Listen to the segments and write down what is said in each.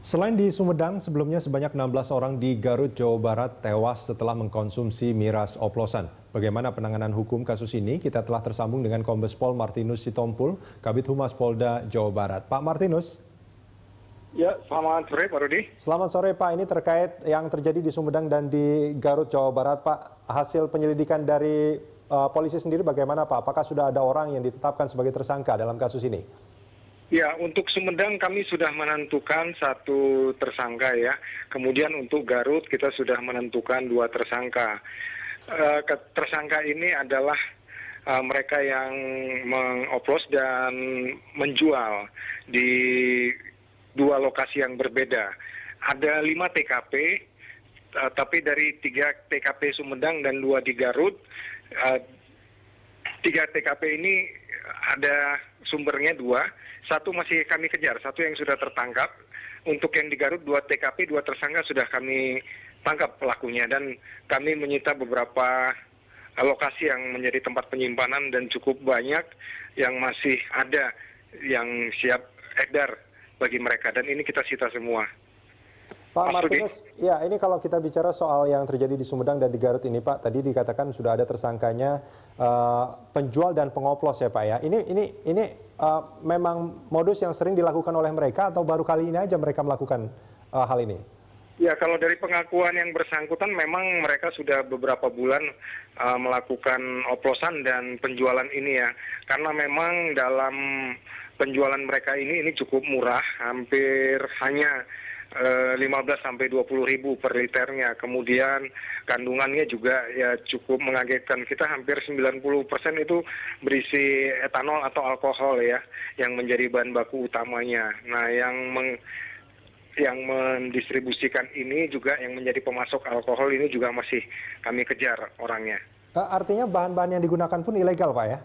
Selain di Sumedang, sebelumnya sebanyak 16 orang di Garut, Jawa Barat tewas setelah mengkonsumsi miras oplosan. Bagaimana penanganan hukum kasus ini? Kita telah tersambung dengan Kombes Pol Martinus Sitompul, Kabid Humas Polda Jawa Barat. Pak Martinus. Ya, selamat sore Pak Rudi. Selamat sore Pak, ini terkait yang terjadi di Sumedang dan di Garut, Jawa Barat. Pak, hasil penyelidikan dari polisi sendiri bagaimana Pak? Apakah sudah ada orang yang ditetapkan sebagai tersangka dalam kasus ini? Ya, untuk Sumedang kami sudah menentukan satu tersangka ya. Kemudian untuk Garut kita sudah menentukan 2 tersangka. Tersangka ini adalah mereka yang mengoplos dan menjual di 2 lokasi yang berbeda. Ada 5 TKP, tapi dari 3 TKP Sumedang dan 2 di Garut, 3 TKP ini ada sumbernya 2, 1 masih kami kejar, 1 yang sudah tertangkap. Untuk yang di Garut 2 TKP, 2 tersangka sudah kami tangkap pelakunya dan kami menyita beberapa lokasi yang menjadi tempat penyimpanan dan cukup banyak yang masih ada yang siap edar bagi mereka dan ini kita sita semua. Pak Martinus, ya ini kalau kita bicara soal yang terjadi di Sumedang dan di Garut ini Pak, tadi dikatakan sudah ada tersangkanya penjual dan pengoplos ya Pak ya. Ini memang modus yang sering dilakukan oleh mereka atau baru kali ini aja mereka melakukan hal ini? Ya kalau dari pengakuan yang bersangkutan memang mereka sudah beberapa bulan melakukan oplosan dan penjualan ini ya. Karena memang dalam penjualan mereka ini cukup murah, hampir hanya 15 sampai 20 ribu per liternya. Kemudian kandungannya juga ya cukup mengagetkan. Kita hampir 90% itu berisi etanol atau alkohol ya, yang menjadi bahan baku utamanya. Nah, yang mendistribusikan ini juga yang menjadi pemasok alkohol ini juga masih kami kejar orangnya. Artinya bahan-bahan yang digunakan pun ilegal Pak ya?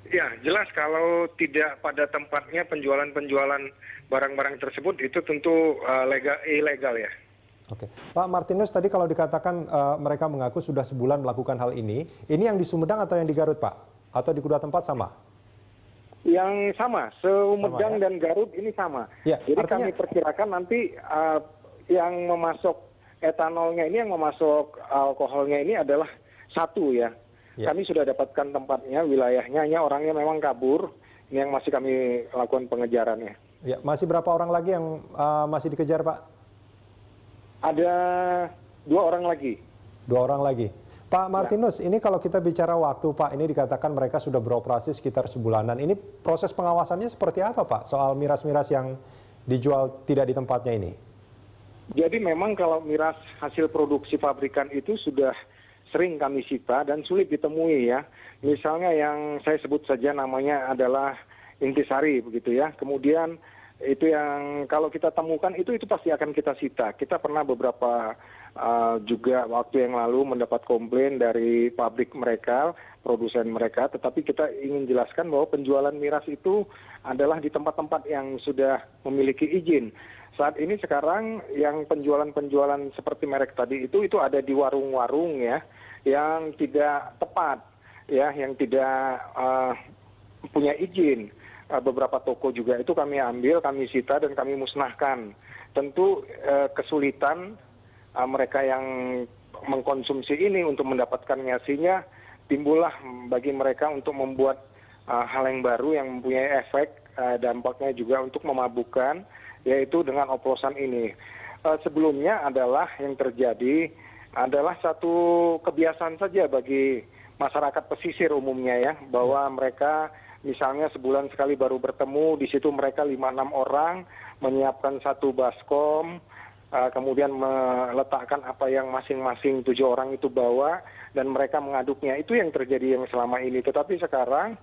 Ya, jelas kalau tidak pada tempatnya penjualan barang-barang tersebut itu tentu ilegal ya. Oke, Pak Martinus tadi kalau dikatakan mereka mengaku sudah sebulan melakukan hal ini yang di Sumedang atau yang di Garut Pak? Atau di kedua tempat sama? Yang sama, Sumedang ya? Dan Garut ini sama. Ya, jadi artinya... kami perkirakan nanti yang memasok etanolnya ini, yang memasok alkoholnya ini adalah 1 ya. Ya. Kami sudah dapatkan tempatnya, wilayahnya, hanya orangnya memang kabur. Ini yang masih kami lakukan pengejarannya. Ya, masih berapa orang lagi yang masih dikejar, Pak? Ada 2 orang lagi. 2 orang lagi. Pak Martinus, ya. Ini kalau kita bicara waktu, Pak, ini dikatakan mereka sudah beroperasi sekitar sebulanan. Ini proses pengawasannya seperti apa, Pak? Soal miras-miras yang dijual tidak di tempatnya ini. Jadi memang kalau miras hasil produksi pabrikan itu sudah sering kami sita dan sulit ditemui ya. Misalnya yang saya sebut saja namanya adalah intisari begitu ya. Kemudian itu yang kalau kita temukan itu pasti akan kita sita. Kita pernah beberapa juga waktu yang lalu mendapat komplain dari pabrik mereka, produsen mereka, tetapi kita ingin jelaskan bahwa penjualan miras itu adalah di tempat-tempat yang sudah memiliki izin. Saat ini sekarang yang penjualan-penjualan seperti merek tadi itu ada di warung-warung ya, yang tidak tepat ya, yang tidak punya izin. Beberapa toko juga itu kami ambil, kami sita dan kami musnahkan. Tentu kesulitan mereka yang mengkonsumsi ini untuk mendapatkannya, sehingga timbullah bagi mereka untuk membuat hal yang baru yang mempunyai efek dampaknya juga untuk memabukkan, yaitu dengan oplosan ini. Sebelumnya adalah yang terjadi adalah satu kebiasaan saja bagi masyarakat pesisir umumnya ya, bahwa mereka misalnya sebulan sekali baru bertemu, di situ mereka 5-6 orang menyiapkan 1 baskom, kemudian meletakkan apa yang masing-masing 7 orang itu bawa, dan mereka mengaduknya. Itu yang terjadi yang selama ini. Tetapi sekarang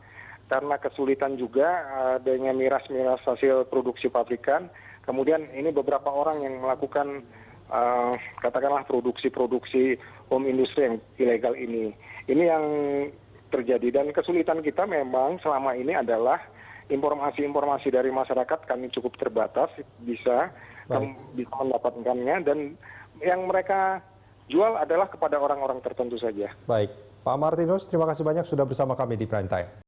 karena kesulitan juga adanya miras-miras hasil produksi pabrikan, kemudian ini beberapa orang yang melakukan katakanlah produksi home industry yang ilegal ini. Ini yang terjadi dan kesulitan kita memang selama ini adalah informasi-informasi dari masyarakat kami cukup terbatas, bisa mendapatkannya, dan yang mereka jual adalah kepada orang-orang tertentu saja. Baik, Pak Martinus, terima kasih banyak sudah bersama kami di Prime Time.